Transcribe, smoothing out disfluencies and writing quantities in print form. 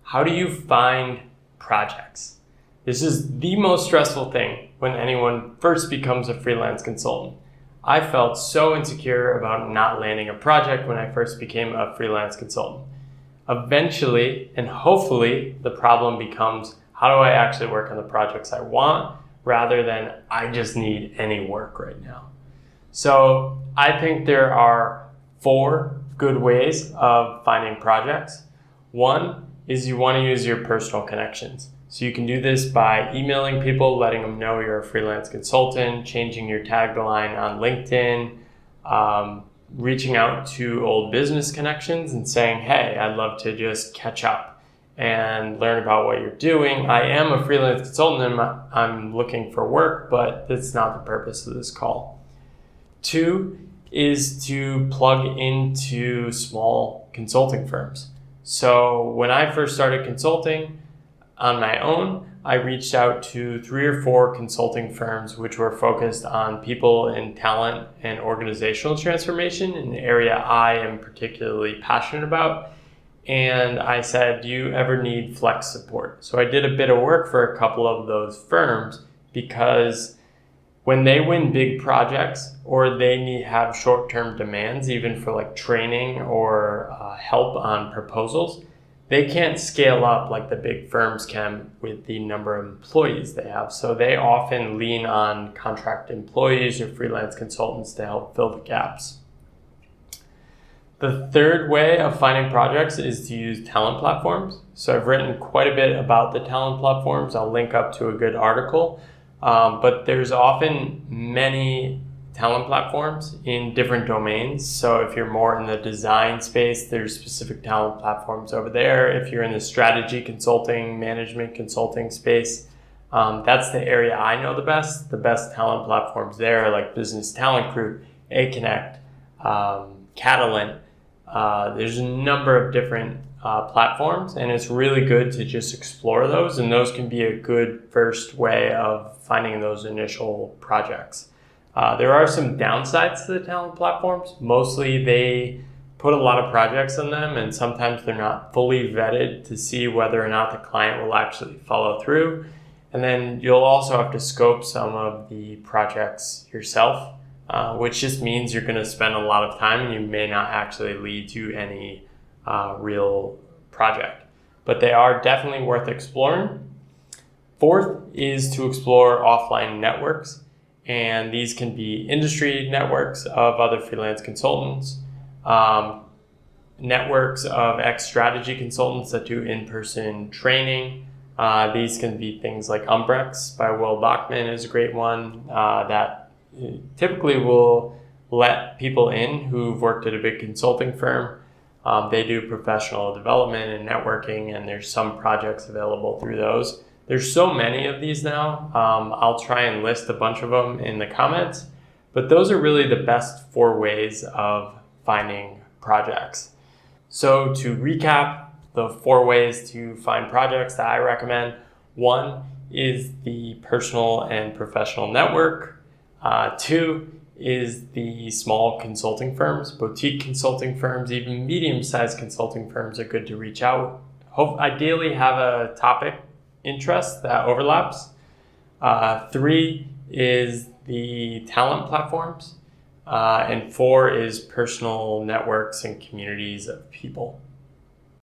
how do you find projects? This is the most stressful thing when anyone first becomes a freelance consultant. I felt so insecure about not landing a project when I first became a freelance consultant. Eventually, and hopefully, the problem becomes, how do I actually work on the projects I want rather than I just need any work right now? So I think there are 4 good ways of finding projects. One is you want to use your personal connections. So you can do this by emailing people, letting them know you're a freelance consultant, changing your tagline on LinkedIn, reaching out to old business connections and saying, hey, I'd love to just catch up and learn about what you're doing. I am a freelance consultant and I'm looking for work, but that's not the purpose of this call. 2 is to plug into small consulting firms. So when I first started consulting on my own, I reached out to 3 or 4 consulting firms which were focused on people in talent and organizational transformation, an area I am particularly passionate about. And I said, do you ever need flex support? So I did a bit of work for a couple of those firms because when they win big projects or they have short-term demands, even for like training or help on proposals, they can't scale up like the big firms can with the number of employees they have. So they often lean on contract employees or freelance consultants to help fill the gaps. The third way of finding projects is to use talent platforms. So I've written quite a bit about the talent platforms. I'll link up to a good article. But there's often many talent platforms in different domains. So if you're more in the design space, there's specific talent platforms over there. If you're in the strategy consulting, management consulting space, that's the area I know the best. The best talent platforms there are like Business Talent Group, A-Connect, Catalent. There's a number of different platforms, and it's really good to just explore those, and those can be a good first way of finding those initial projects. There are some downsides to the talent platforms. Mostly they put a lot of projects on them, and sometimes they're not fully vetted to see whether or not the client will actually follow through. And then you'll also have to scope some of the projects yourself, which just means you're going to spend a lot of time and you may not actually lead to any real project. But they are definitely worth exploring. 4th is to explore offline networks. And these can be industry networks of other freelance consultants, networks of ex-strategy consultants that do in-person training. These can be things like Umbrex by Will Bachman is a great one that typically will let people in who've worked at a big consulting firm. They do professional development and networking, and there's some projects available through those. There's so many of these now. I'll try and list a bunch of them in the comments, but those are really the best 4 ways of finding projects. So to recap the 4 ways to find projects that I recommend, 1 is the personal and professional network. 2 is the small consulting firms, boutique consulting firms, even medium-sized consulting firms are good to reach out. Ideally have a topic interest that overlaps. 3 is the talent platforms. And 4 is personal networks and communities of people.